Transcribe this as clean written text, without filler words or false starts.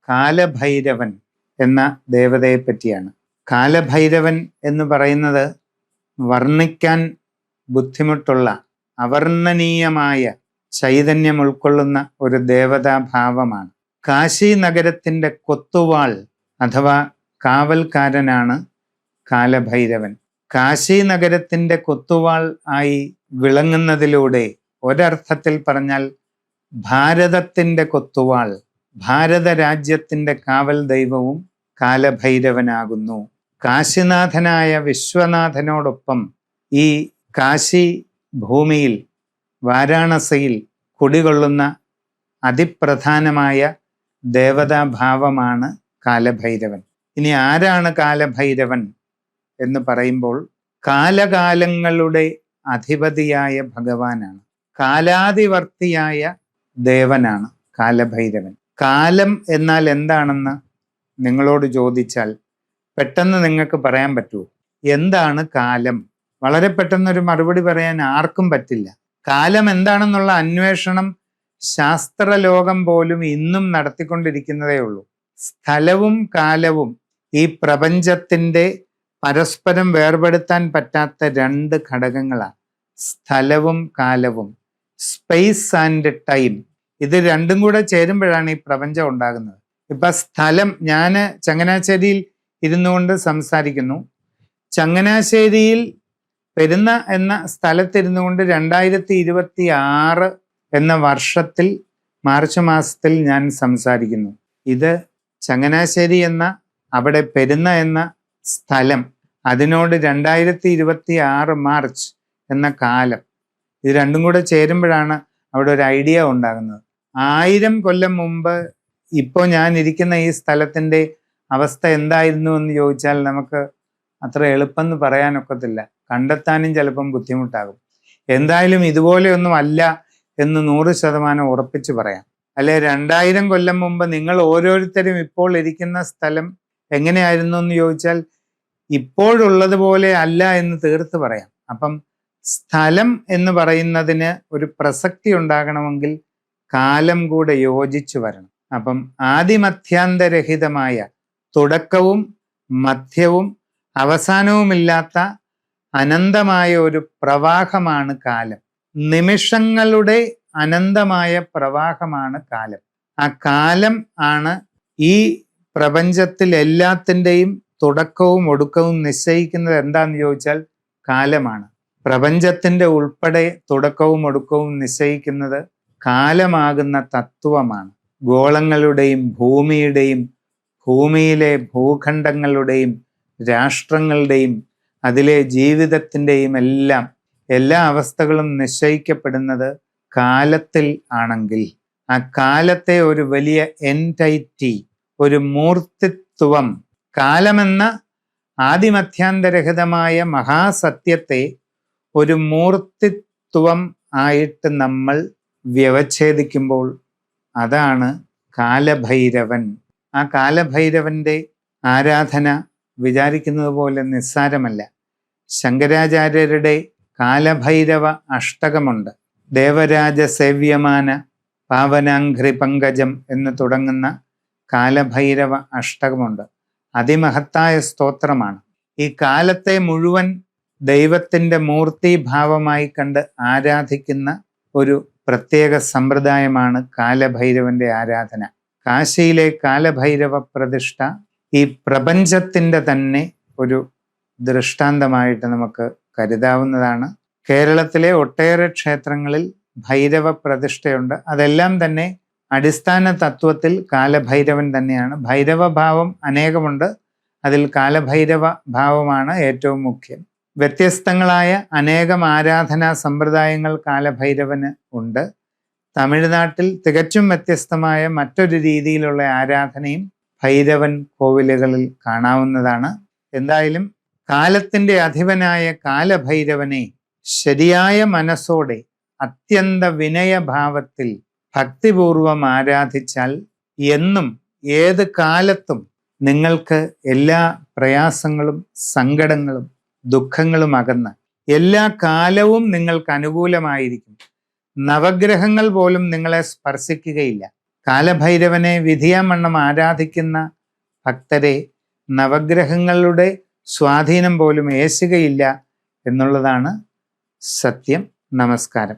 കാലഭൈരവൻ എന്ന ദേവതയെ പറ്റിയാണ്. കാലഭൈരവൻ എന്ന് പറയുന്നത് വർണ്ണിക്കാൻ ബുദ്ധിമുട്ടുള്ള അവർണ്ണനീയമായ ചൈതന്യം ഉൾക്കൊള്ളുന്ന ഒരു ദേവതാഭാവമാണ്. കാശി നഗരത്തിൻ്റെ കൊത്തുവാൾ അഥവാ കാവൽക്കാരനാണ് കാലഭൈരവൻ. കാശി നഗരത്തിൻ്റെ കൊത്തുവാൾ ആയി വിളങ്ങുന്നതിലൂടെ ഒരർത്ഥത്തിൽ പറഞ്ഞാൽ ഭാരതത്തിൻ്റെ കൊത്തുവാൾ, ഭാരത രാജ്യത്തിൻ്റെ കാവൽ ദൈവവും കാലഭൈരവനാകുന്നു. കാശിനാഥനായ വിശ്വനാഥനോടൊപ്പം ഈ കാശി ഭൂമിയിൽ വാരാണസിയിൽ കുടികൊള്ളുന്ന അതിപ്രധാനമായ ദേവതാഭാവമാണ് കാലഭൈരവൻ. ഇനി ആരാണ് കാലഭൈരവൻ എന്ന് പറയുമ്പോൾ കാലകാലങ്ങളുടെ അധിപതിയായ ഭഗവാനാണ്. കാലാതിവർത്തിയായ ദേവനാണ് കാലഭൈരവൻ. കാലം എന്നാൽ എന്താണെന്ന് നിങ്ങളോട് ചോദിച്ചാൽ പെട്ടെന്ന് നിങ്ങൾക്ക് പറയാൻ പറ്റുമോ? എന്താണ് കാലം? വളരെ പെട്ടെന്നൊരു മറുപടി പറയാൻ ആർക്കും പറ്റില്ല. കാലം എന്താണെന്നുള്ള അന്വേഷണം ശാസ്ത്രലോകം പോലും ഇന്നും നടത്തിക്കൊണ്ടിരിക്കുന്നതേ ഉള്ളൂ. സ്ഥലവും കാലവും ഈ പ്രപഞ്ചത്തിൻ്റെ പരസ്പരം വേർപെടുത്താൻ പറ്റാത്ത രണ്ട് ഘടകങ്ങളാണ്. സ്ഥലവും കാലവും, സ്പേസ് ആൻഡ് ടൈം. ഇത് രണ്ടും കൂടെ ചേരുമ്പോഴാണ് ഈ പ്രപഞ്ചം ഉണ്ടാകുന്നത്. ഇപ്പം സ്ഥലം, ഞാൻ ചങ്ങനാശ്ശേരിയിൽ ഇരുന്നു കൊണ്ട് സംസാരിക്കുന്നു. ചങ്ങനാശ്ശേരിയിൽ പെരുന്ന എന്ന സ്ഥലത്തിരുന്നു കൊണ്ട് 2026 എന്ന വർഷത്തിൽ മാർച്ച് മാസത്തിൽ ഞാൻ സംസാരിക്കുന്നു. ഇത് ചങ്ങനാശ്ശേരി എന്ന അവിടെ പെരുന്ന എന്ന സ്ഥലം, അതിനോട് 2026 മാർച്ച് എന്ന കാലം, ഇത് രണ്ടും കൂടെ ചേരുമ്പോഴാണ് അവിടെ ഒരു ഐഡിയ ഉണ്ടാകുന്നത്. 1000 കൊല്ലം മുമ്പ് ഇപ്പോൾ ഞാൻ ഇരിക്കുന്ന ഈ സ്ഥലത്തിൻ്റെ അവസ്ഥ എന്തായിരുന്നു എന്ന് ചോദിച്ചാൽ നമുക്ക് അത്ര എളുപ്പമെന്ന് പറയാനൊക്കത്തില്ല, കണ്ടെത്താനും ചിലപ്പം ബുദ്ധിമുട്ടാകും. എന്തായാലും ഇതുപോലെയൊന്നും അല്ല എന്ന് 100% ഉറപ്പിച്ച് പറയാം. അല്ലെ, 2000 കൊല്ലം മുമ്പ് നിങ്ങൾ ഓരോരുത്തരും ഇപ്പോൾ ഇരിക്കുന്ന സ്ഥലം എങ്ങനെയായിരുന്നു എന്ന് ചോദിച്ചാൽ ഇപ്പോഴുള്ളതുപോലെ അല്ല എന്ന് തീർത്ത് പറയാം. അപ്പം സ്ഥലം എന്ന് പറയുന്നതിന് ഒരു പ്രസക്തി ഉണ്ടാകണമെങ്കിൽ കാലം കൂടെ യോജിച്ചു വരണം. അപ്പം ആദിമധ്യാന്തരഹിതമായ, തുടക്കവും മധ്യവും അവസാനവുമില്ലാത്ത അനന്തമായ ഒരു പ്രവാഹമാണ് കാലം. നിമിഷങ്ങളുടെ അനന്തമായ പ്രവാഹമാണ് കാലം. ആ കാലം ആണ് ഈ പ്രപഞ്ചത്തിൽ എല്ലാത്തിൻ്റെയും തുടക്കവും ഒടുക്കവും നിശ്ചയിക്കുന്നത്. എന്താണെന്ന് ചോദിച്ചാൽ കാലമാണ്. പ്രപഞ്ചത്തിൻ്റെ ഉൾപ്പെടെ തുടക്കവും ഒടുക്കവും നിശ്ചയിക്കുന്നത് കാലമാകുന്ന തത്വമാണ്. ഗോളങ്ങളുടെയും ഭൂമിയുടെയും ഭൂമിയിലെ ഭൂഖണ്ഡങ്ങളുടെയും രാഷ്ട്രങ്ങളുടെയും അതിലെ ജീവിതത്തിൻ്റെയും എല്ലാ അവസ്ഥകളും നിശ്ചയിക്കപ്പെടുന്നത് കാലത്തിൽ ആണെങ്കിൽ ആ കാലത്തെ ഒരു വലിയ എൻറ്റൈറ്റി, ഒരു മൂർത്തിത്വം, കാലമെന്ന ആദിമധ്യാന്തരഹിതമായ മഹാസത്യത്തെ ഒരു മൂർത്തിത്വം ആയിട്ട് നമ്മൾ വ്യവച്ഛേദിക്കുമ്പോൾ അതാണ് കാലഭൈരവൻ. ആ കാലഭൈരവന്റെ ആരാധന വിചാരിക്കുന്നത് പോലെ നിസ്സാരമല്ല. ശങ്കരാചാര്യരുടെ കാലഭൈരവ അഷ്ടകമുണ്ട്. ദേവരാജ സേവ്യമാന പാവനാഘ്രി പങ്കജം എന്ന് തുടങ്ങുന്ന കാലഭൈരവ അഷ്ടകമുണ്ട്. അതിമഹത്തായ സ്തോത്രമാണ്. ഈ കാലത്തെ മുഴുവൻ ദൈവത്തിൻ്റെ മൂർത്തിഭാവമായി കണ്ട് ആരാധിക്കുന്ന ഒരു പ്രത്യേക സമ്പ്രദായമാണ് കാലഭൈരവന്റെ ആരാധന. കാശിയിലെ കാലഭൈരവ പ്രതിഷ്ഠ ഈ പ്രപഞ്ചത്തിൻ്റെ തന്നെ ഒരു ദൃഷ്ടാന്തമായിട്ട് നമുക്ക് കരുതാവുന്നതാണ്. കേരളത്തിലെ ഒട്ടേറെ ക്ഷേത്രങ്ങളിൽ ഭൈരവ പ്രതിഷ്ഠയുണ്ട്. അതെല്ലാം തന്നെ അടിസ്ഥാന തത്വത്തിൽ കാലഭൈരവൻ തന്നെയാണ്. ഭൈരവഭാവം അനേകമുണ്ട്, അതിൽ കാലഭൈരവ ഭാവമാണ് ഏറ്റവും മുഖ്യം. വ്യത്യസ്തങ്ങളായ അനേകം ആരാധനാ സമ്പ്രദായങ്ങൾ കാലഭൈരവന് ഉണ്ട്. തമിഴ്നാട്ടിൽ തികച്ചും വ്യത്യസ്തമായ മറ്റൊരു രീതിയിലുള്ള ആരാധനയും ഭൈരവൻ കോവിലുകളിൽ കാണാവുന്നതാണ്. എന്തായാലും കാലത്തിൻ്റെ അധിപനായ കാലഭൈരവനെ ശരിയായ മനസ്സോടെ അത്യന്ത വിനയഭാവത്തിൽ ഭക്തിപൂർവം ആരാധിച്ചാൽ എന്നും ഏത് കാലത്തും നിങ്ങൾക്ക് എല്ലാ പ്രയാസങ്ങളും സങ്കടങ്ങളും ദുഃഖങ്ങളും അകന്ന് എല്ലാ കാലവും നിങ്ങൾക്ക് അനുകൂലമായിരിക്കും. നവഗ്രഹങ്ങൾ പോലും നിങ്ങളെ സ്പർശിക്കുകയില്ല. കാലഭൈരവനെ വിധിയാമണ്ണം ആരാധിക്കുന്ന ഭക്തരെ നവഗ്രഹങ്ങളുടെ സ്വാധീനം പോലും ഏശുകയില്ല എന്നുള്ളതാണ് സത്യം. നമസ്കാരം.